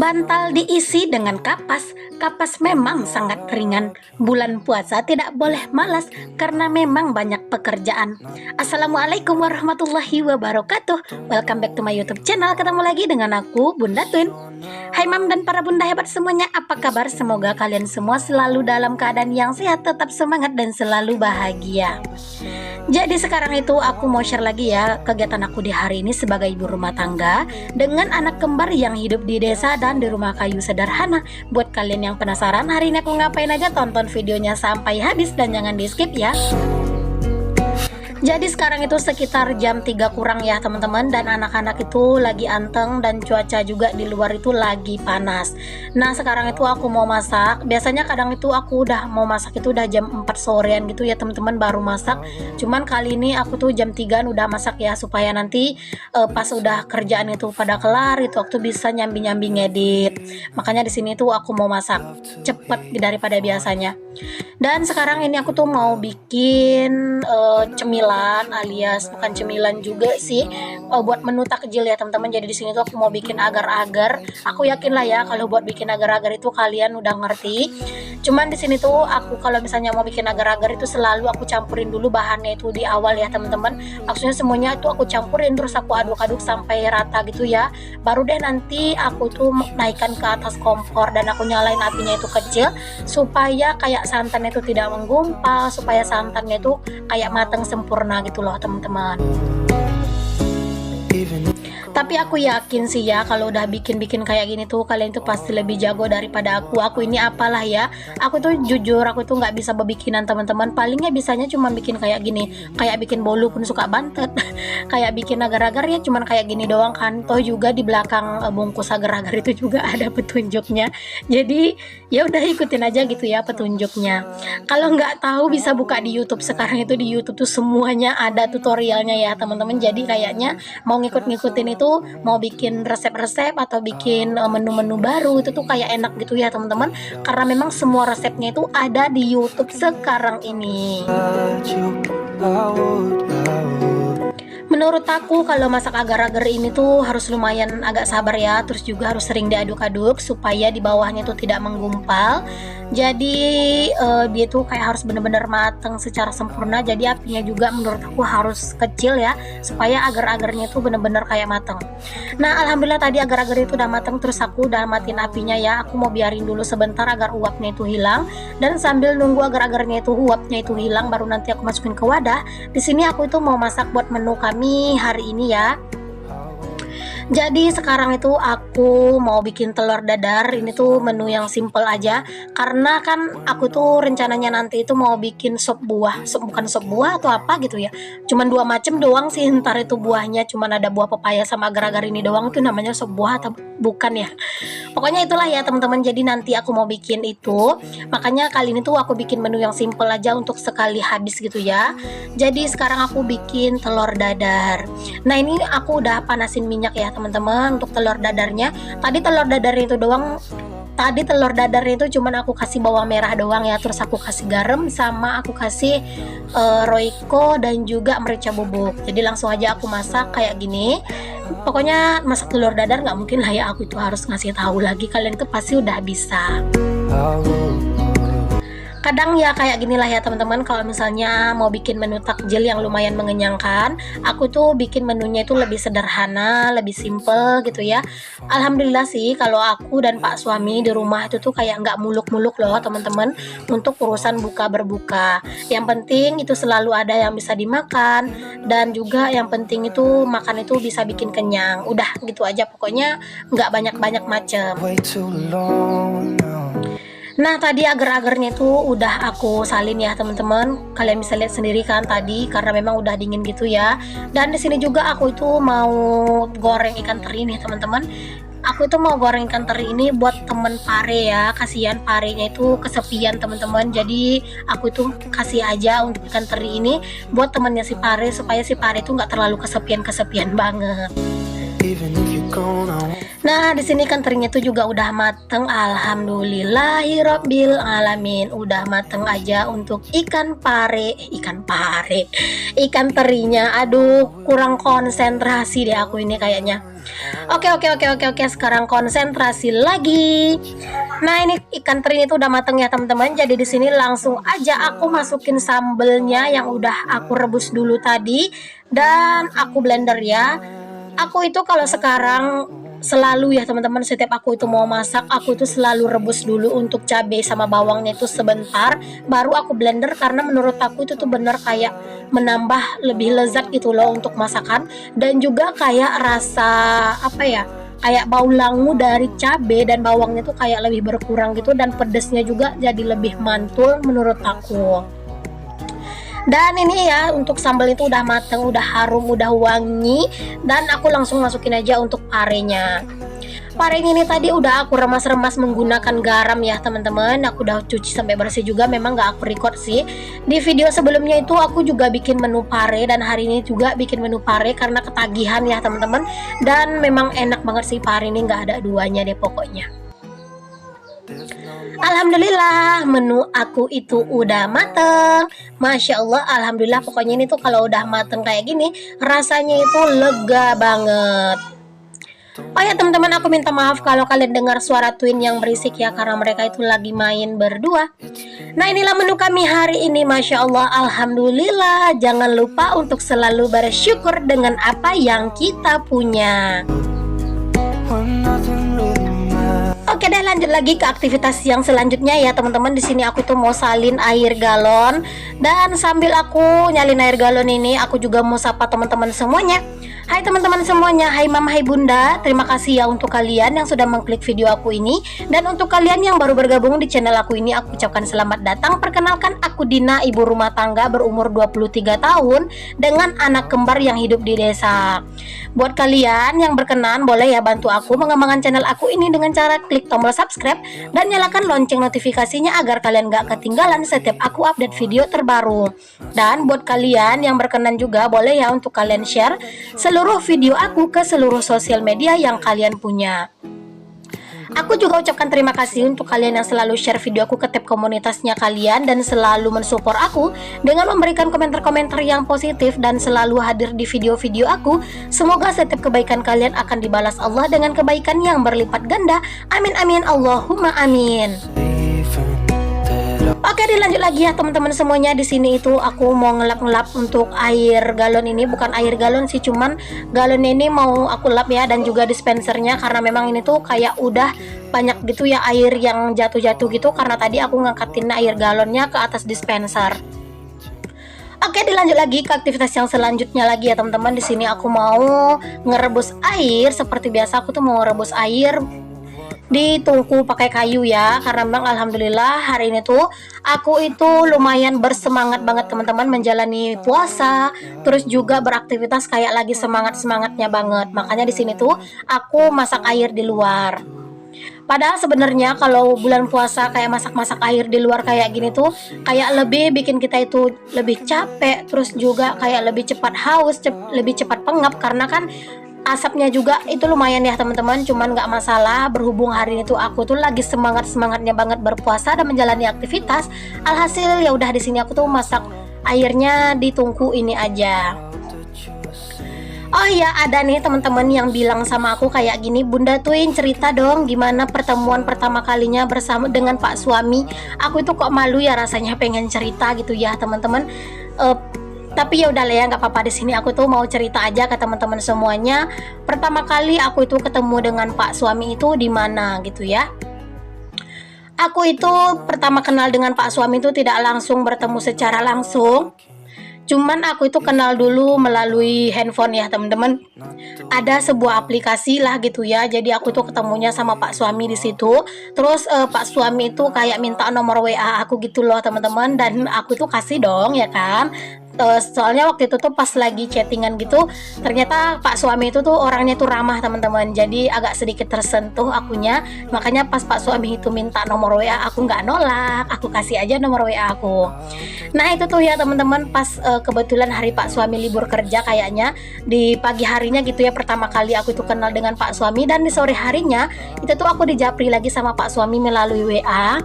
Bantal diisi dengan kapas. Kapas memang sangat ringan. Bulan puasa tidak boleh malas karena memang banyak pekerjaan. Assalamualaikum warahmatullahi wabarakatuh. Welcome back to my YouTube channel. Ketemu lagi dengan aku, Bunda Twin. Hai Mam dan para bunda hebat semuanya, apa kabar? Semoga kalian semua selalu dalam keadaan yang sehat, tetap semangat dan selalu bahagia. Jadi sekarang itu aku mau share lagi ya kegiatan aku di hari ini sebagai ibu rumah tangga dengan anak kembar yang hidup di desa dan di rumah kayu sederhana. Buat kalian yang penasaran hari ini aku ngapain aja, tonton videonya sampai habis dan jangan di skip ya. Jadi sekarang itu sekitar jam 3 kurang ya teman-teman, dan anak-anak itu lagi anteng dan cuaca juga di luar itu lagi panas. Nah sekarang itu aku mau masak. Biasanya kadang itu aku udah mau masak itu udah jam 4 sorean gitu ya teman-teman baru masak. Cuman kali ini aku tuh jam 3 udah masak ya, supaya nanti pas udah kerjaan itu pada kelar itu waktu bisa nyambi-nyambi ngedit. Makanya di sini tuh aku mau masak cepet daripada biasanya. Dan sekarang ini aku tuh mau bikin cemilan, alias bukan cemilan juga sih, buat menu takjil ya teman-teman. Jadi di sini tuh aku mau bikin agar-agar. Aku yakin lah ya kalau buat bikin agar-agar itu kalian udah ngerti. Cuman di sini tuh aku kalau misalnya mau bikin agar-agar itu selalu aku campurin dulu bahannya itu di awal ya teman-teman. Maksudnya semuanya itu aku campurin terus aku aduk-aduk sampai rata gitu ya. Baru deh nanti aku tuh naikkan ke atas kompor dan aku nyalain apinya itu kecil supaya kayak santannya itu tidak menggumpal, supaya santannya itu kayak matang sempurna gitu loh teman-teman. Tapi aku yakin sih ya kalau udah bikin-bikin kayak gini tuh kalian tuh pasti lebih jago daripada aku. Aku ini apalah ya, aku tuh jujur aku tuh nggak bisa berbikinan teman-teman. Palingnya bisanya cuma bikin kayak gini, kayak bikin bolu pun suka bantet kayak bikin agar-agar ya cuman kayak gini doang kan. Toh juga di belakang bungkus agar-agar itu juga ada petunjuknya. Jadi ya udah ikutin aja gitu ya petunjuknya. Kalau nggak tahu bisa buka di YouTube. Sekarang itu di YouTube tuh semuanya ada tutorialnya ya teman-teman. Jadi kayaknya mau ngikutin itu, mau bikin resep-resep atau bikin menu-menu baru itu tuh kayak enak gitu ya teman-teman, karena memang semua resepnya itu ada di YouTube sekarang ini. Menurut aku kalau masak agar-agar ini tuh harus lumayan agak sabar ya, terus juga harus sering diaduk-aduk supaya di bawahnya tuh tidak menggumpal. Jadi dia tuh kayak harus bener-bener mateng secara sempurna. Jadi apinya juga menurut aku harus kecil ya, supaya agar-agarnya tuh bener-bener kayak mateng. Nah alhamdulillah tadi agar-agar itu udah mateng, terus aku udah matiin apinya ya. Aku mau biarin dulu sebentar agar uapnya itu hilang, dan sambil nunggu agar-agarnya itu uapnya itu hilang baru nanti aku masukin ke wadah. Di sini aku itu mau masak buat menu kami hari ini ya. Jadi sekarang itu aku mau bikin telur dadar. Ini tuh menu yang simple aja, karena kan aku tuh rencananya nanti itu mau bikin sop buah, bukan sop buah atau apa gitu ya. Cuman 2 macam doang sih ntar itu buahnya, cuman ada buah pepaya sama agar-agar ini doang. Itu namanya sop buah atau bukan ya? Pokoknya itulah ya teman-teman. Jadi nanti aku mau bikin itu. Makanya kali ini tuh aku bikin menu yang simple aja untuk sekali habis gitu ya. Jadi sekarang aku bikin telur dadar. Nah ini aku udah panasin minyak ya teman-teman untuk telur dadarnya. Tadi telur dadar itu doang. Tadi telur dadar itu cuman aku kasih bawang merah doang ya, terus aku kasih garam sama aku kasih roiko dan juga merica bubuk. Jadi langsung aja aku masak kayak gini. Pokoknya masak telur dadar nggak mungkin lah ya aku itu harus ngasih tahu lagi, kalian itu pasti udah bisa. Kadang ya kayak gini lah ya teman-teman, kalau misalnya mau bikin menu takjil yang lumayan mengenyangkan, aku tuh bikin menunya itu lebih sederhana, lebih simple gitu ya. Alhamdulillah sih kalau aku dan Pak suami di rumah itu tuh kayak nggak muluk-muluk loh teman-teman untuk urusan buka berbuka. Yang penting itu selalu ada yang bisa dimakan, dan juga yang penting itu makan itu bisa bikin kenyang. Udah gitu aja pokoknya, nggak banyak-banyak macem. Nah tadi agar-agarnya itu udah aku salin ya teman-teman. Kalian bisa lihat sendiri kan tadi, karena memang udah dingin gitu ya. Dan di sini juga aku itu mau goreng ikan teri nih teman-teman. Aku itu mau goreng ikan teri ini buat temen pare ya. Kasihan parenya itu kesepian teman-teman. Jadi aku itu kasih aja untuk ikan teri ini buat temennya si pare, supaya si pare itu nggak terlalu kesepian banget. Nah, di sini ikan terinya itu juga udah mateng. Alhamdulillahirabbil alamin. Udah mateng aja untuk ikan terinya. Aduh, kurang konsentrasi deh aku ini kayaknya. Oke. Sekarang konsentrasi lagi. Nah, ini ikan teri itu udah mateng ya, teman-teman. Jadi di sini langsung aja aku masukin sambelnya yang udah aku rebus dulu tadi dan aku blender ya. Aku itu kalau sekarang selalu ya teman-teman, setiap aku itu mau masak, aku itu selalu rebus dulu untuk cabai sama bawangnya itu sebentar, baru aku blender, karena menurut aku itu tuh bener kayak menambah lebih lezat gitu loh untuk masakan, dan juga kayak rasa apa ya, kayak bau langu dari cabai dan bawangnya tuh kayak lebih berkurang gitu, dan pedesnya juga jadi lebih mantul menurut aku. Dan ini ya, untuk sambal itu udah mateng, udah harum, udah wangi, dan aku langsung masukin aja untuk parenya. Parenya ini tadi udah aku remas-remas menggunakan garam ya teman-teman. Aku udah cuci sampai bersih juga, memang gak aku record sih. Di video sebelumnya itu aku juga bikin menu pare, dan hari ini juga bikin menu pare karena ketagihan ya teman-teman. Dan memang enak banget sih pare ini, gak ada duanya deh pokoknya. Alhamdulillah, menu aku itu udah mateng. Masya Allah, alhamdulillah. Pokoknya ini tuh kalau udah mateng kayak gini, rasanya itu lega banget. Oh ya teman-teman, aku minta maaf kalau kalian dengar suara twin yang berisik ya, karena mereka itu lagi main berdua. Nah, inilah menu kami hari ini. Masya Allah, alhamdulillah. Jangan lupa untuk selalu bersyukur dengan apa yang kita punya. Oke deh, lanjut lagi ke aktivitas yang selanjutnya ya teman-teman. Di sini aku tuh mau salin air galon, dan sambil aku nyalin air galon ini, aku juga mau sapa teman-teman semuanya. Hai teman-teman semuanya, hai mama, hai bunda. Terima kasih ya untuk kalian yang sudah mengklik video aku ini, dan untuk kalian yang baru bergabung di channel aku ini, aku ucapkan selamat datang. Perkenalkan, aku Dina, ibu rumah tangga berumur 23 tahun dengan anak kembar yang hidup di desa. Buat kalian yang berkenan, boleh ya bantu aku mengembangkan channel aku ini dengan cara klik tombol subscribe dan nyalakan lonceng notifikasinya agar kalian gak ketinggalan setiap aku update video terbaru. Dan buat kalian yang berkenan juga, boleh ya untuk kalian share seluruh video aku ke seluruh sosial media yang kalian punya. Aku juga ucapkan terima kasih untuk kalian yang selalu share video aku ke tab komunitasnya kalian, dan selalu mensupport aku dengan memberikan komentar-komentar yang positif dan selalu hadir di video-video aku. Semoga setiap kebaikan kalian akan dibalas Allah dengan kebaikan yang berlipat ganda. Amin amin, Allahumma amin. Oke, dilanjut lagi ya teman-teman semuanya. Di sini itu aku mau ngelap-ngelap untuk air galon ini, bukan air galon sih, cuman galon ini mau aku lap ya, dan juga dispensernya, karena memang ini tuh kayak udah banyak gitu ya air yang jatuh-jatuh gitu, karena tadi aku ngangkatin air galonnya ke atas dispenser. Oke, dilanjut lagi ke aktivitas yang selanjutnya lagi ya teman-teman. Di sini aku mau ngerebus air. Seperti biasa aku tuh mau ngerebus air di tungku pakai kayu ya, karena memang alhamdulillah hari ini tuh aku itu lumayan bersemangat banget teman-teman menjalani puasa, terus juga beraktivitas kayak lagi semangat-semangatnya banget. Makanya di sini tuh aku masak air di luar. Padahal sebenarnya kalau bulan puasa kayak masak-masak air di luar kayak gini tuh kayak lebih bikin kita itu lebih capek, terus juga kayak lebih cepat haus, lebih cepat pengap, karena kan asapnya juga itu lumayan ya teman-teman. Cuman nggak masalah, berhubung hari ini tuh aku tuh lagi semangatnya banget berpuasa dan menjalani aktivitas. Alhasil ya udah, di sini aku tuh masak airnya di tungku ini aja. Oh iya, ada nih teman-teman yang bilang sama aku kayak gini, Bunda Twin cerita dong gimana pertemuan pertama kalinya bersama dengan Pak suami. Aku itu kok malu ya rasanya pengen cerita gitu ya teman-teman. Tapi ya udah lah ya, nggak apa-apa. Di sini aku tuh mau cerita aja ke teman-teman semuanya. Pertama kali aku itu ketemu dengan Pak suami itu di mana gitu ya. Aku itu pertama kenal dengan Pak suami itu tidak langsung bertemu secara langsung. Cuman aku itu kenal dulu melalui handphone ya teman-teman. Ada sebuah aplikasi lah gitu ya. Jadi aku tuh ketemunya sama Pak suami di situ. Terus Pak suami itu kayak minta nomor WA aku gitu loh teman-teman, dan aku tuh kasih dong ya kan. Soalnya waktu itu tuh pas lagi chattingan gitu, ternyata Pak suami itu tuh orangnya tuh ramah teman-teman, jadi agak sedikit tersentuh akunya. Makanya pas Pak suami itu minta nomor WA, aku nggak nolak, aku kasih aja nomor WA aku. Nah itu tuh ya teman-teman, pas kebetulan hari Pak suami libur kerja kayaknya di pagi harinya gitu ya, pertama kali aku itu kenal dengan Pak suami. Dan di sore harinya itu tuh aku dijapri lagi sama Pak suami melalui WA.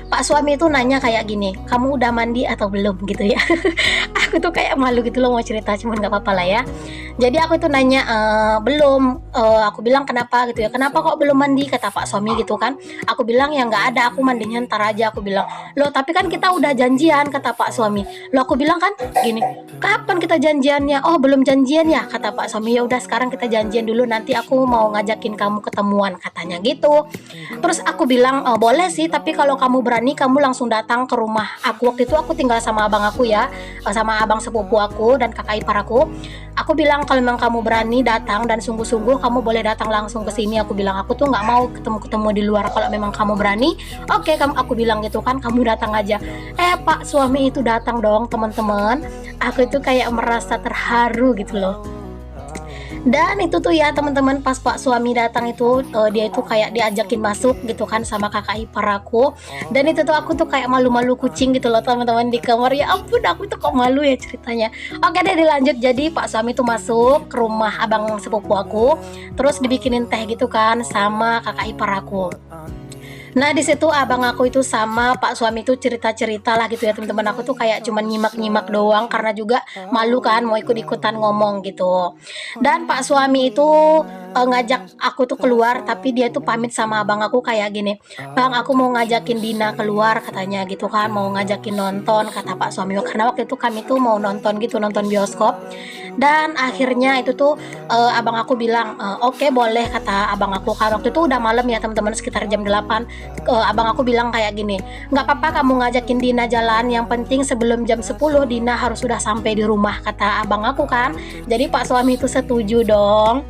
Pak suami itu nanya kayak gini, kamu udah mandi atau belum gitu ya. Aku tuh kayak malu gitu loh mau cerita, cuman nggak apa-apa lah ya. Jadi aku itu nanya, belum. Aku bilang kenapa gitu ya, kenapa kok belum mandi, kata Pak suami gitu kan. Aku bilang ya nggak ada, aku mandinya ntar aja. Aku bilang, loh tapi kan kita udah janjian, kata Pak suami. Loh aku bilang kan gini, kapan kita janjiannya? Oh belum janjian ya, kata Pak suami. Ya udah sekarang kita janjian dulu, nanti aku mau ngajakin kamu ketemuan, katanya gitu. Terus aku bilang, boleh sih, tapi kalau kamu berani kamu langsung datang ke rumah aku. Waktu itu aku tinggal sama abang aku ya, sama abang sepupu aku dan kakak ipar aku. Aku bilang kalau memang kamu berani datang dan sungguh-sungguh, kamu boleh datang langsung ke sini. Aku bilang aku tuh nggak mau ketemu-ketemu di luar. Kalau memang kamu berani, oke, aku bilang gitu kan, kamu datang aja. Pak suami itu datang dong teman-teman. Aku itu kayak merasa terharu gitu loh. Dan itu tuh ya teman-teman, pas Pak suami datang itu, dia itu kayak diajakin masuk gitu kan sama kakak ipar aku. Dan itu tuh aku tuh kayak malu-malu kucing gitu loh teman-teman di kamar. Ya ampun, aku tuh kok malu ya ceritanya. Oke deh, dilanjut. Jadi Pak suami tuh masuk ke rumah abang sepupu aku, terus dibikinin teh gitu kan sama kakak ipar aku. Nah di situ abang aku itu sama Pak suami itu cerita-cerita lah gitu ya teman-teman. Aku tuh kayak cuman nyimak-nyimak doang karena juga malu kan mau ikut-ikutan ngomong gitu. Dan Pak suami itu ngajak aku tuh keluar, tapi dia tuh pamit sama abang aku kayak gini, Bang aku mau ngajakin Dina keluar, katanya gitu kan, mau ngajakin nonton, kata Pak suami. Karena waktu itu kami tuh mau nonton gitu, nonton bioskop. Dan akhirnya itu tuh abang aku bilang, oke boleh, kata abang aku kan. Waktu itu udah malam ya teman-teman, sekitar jam 8. Abang aku bilang kayak gini, nggak apa-apa kamu ngajakin Dina jalan, yang penting sebelum jam 10 Dina harus sudah sampai di rumah, kata abang aku kan. Jadi Pak suami itu setuju dong.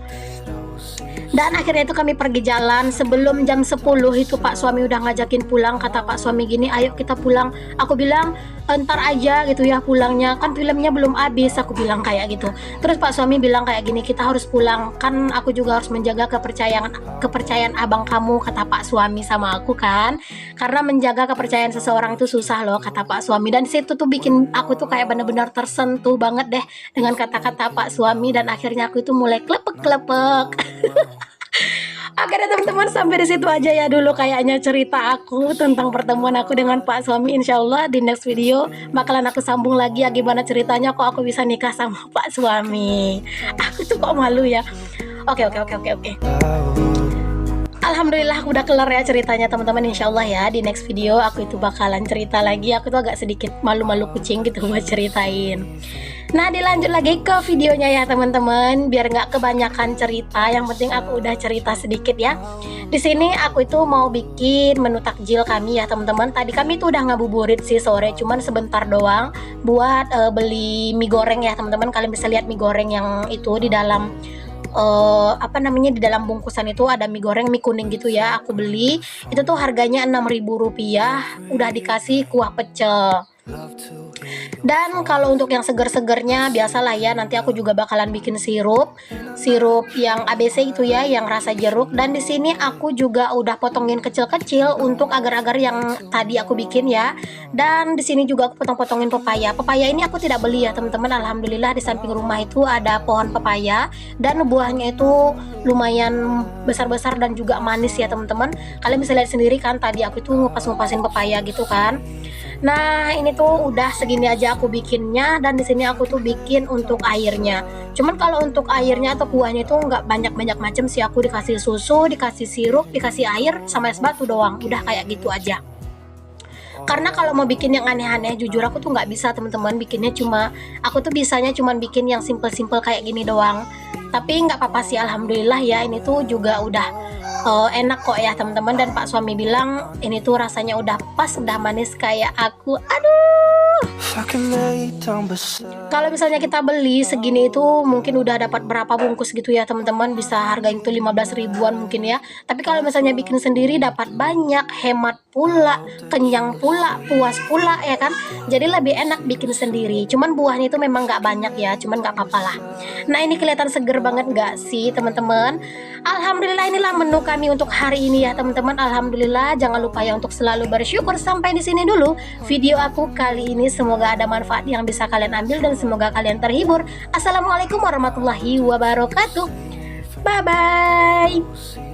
Dan akhirnya itu kami pergi jalan. Sebelum jam 10 itu Pak suami udah ngajakin pulang. Kata Pak suami gini, ayo kita pulang. Aku bilang, entar aja gitu ya pulangnya, kan filmnya belum habis, aku bilang kayak gitu. Terus Pak suami bilang kayak gini, kita harus pulang, kan aku juga harus menjaga kepercayaan abang kamu, kata Pak suami sama aku kan. Karena menjaga kepercayaan seseorang itu susah loh, kata Pak suami. Dan situ tuh bikin aku tuh kayak bener-bener tersentuh banget deh dengan kata-kata Pak suami. Dan akhirnya aku itu mulai klepek-klepek. Oke deh teman-teman, sampai di situ aja ya dulu kayaknya cerita aku tentang pertemuan aku dengan Pak suami. Insya Allah di next video bakalan aku sambung lagi ya gimana ceritanya kok aku bisa nikah sama Pak suami. Aku tuh kok malu ya. Oke. Alhamdulillah aku udah kelar ya ceritanya teman-teman. Insya Allah ya di next video aku itu bakalan cerita lagi. Aku tuh agak sedikit malu-malu kucing gitu buat ceritain. Nah dilanjut lagi ke videonya ya teman-teman, biar nggak kebanyakan cerita, yang penting aku udah cerita sedikit ya. Di sini aku itu mau bikin menu takjil kami ya teman-teman. Tadi kami tuh udah ngabuburit sih sore, cuman sebentar doang buat beli mie goreng ya teman-teman. Kalian bisa lihat mie goreng yang itu di dalam di dalam bungkusan itu ada mie goreng, mie kuning gitu ya. Aku beli itu tuh harganya Rp6.000, udah dikasih kuah pecel. Dan kalau untuk yang seger-segernya biasalah ya, nanti aku juga bakalan bikin sirup yang ABC itu ya, yang rasa jeruk. Dan di sini aku juga udah potongin kecil-kecil untuk agar-agar yang tadi aku bikin ya. Dan di sini juga aku potong-potongin pepaya. Pepaya ini aku tidak beli ya teman-teman. Alhamdulillah di samping rumah itu ada pohon pepaya dan buahnya itu lumayan besar-besar dan juga manis ya teman-teman. Kalian bisa lihat sendiri kan, tadi aku itu ngupas-ngupasin pepaya gitu kan. Nah ini tuh udah segini aja aku bikinnya, dan di sini aku tuh bikin untuk airnya. Cuman kalau untuk airnya atau kuahnya itu nggak banyak-banyak macam sih, aku dikasih susu, dikasih sirup, dikasih air sama es batu doang, udah kayak gitu aja. Karena kalau mau bikin yang aneh-aneh jujur aku tuh nggak bisa teman-teman, bikinnya aku tuh bisanya cuman bikin yang simple-simple kayak gini doang. Tapi nggak apa-apa sih, alhamdulillah ya, ini tuh juga udah enak kok ya teman-teman. Dan Pak suami bilang ini tuh rasanya udah pas, udah manis kayak aku. Aduh, kalau misalnya kita beli segini itu mungkin udah dapat berapa bungkus gitu ya teman-teman, bisa harganya itu 15 ribuan mungkin ya. Tapi kalau misalnya bikin sendiri dapat banyak, hemat pula, kenyang pula, puas pula ya kan. Jadi lebih enak bikin sendiri. Cuman buahnya itu memang nggak banyak ya, cuman nggak apa-apa lah. Nah ini kelihatan seger banget gak sih teman-teman? Alhamdulillah, inilah menu kami untuk hari ini ya teman-teman. Alhamdulillah, jangan lupa ya untuk selalu bersyukur. Sampai di sini dulu video aku kali ini, semoga ada manfaat yang bisa kalian ambil dan semoga kalian terhibur. Assalamualaikum warahmatullahi wabarakatuh. Bye bye.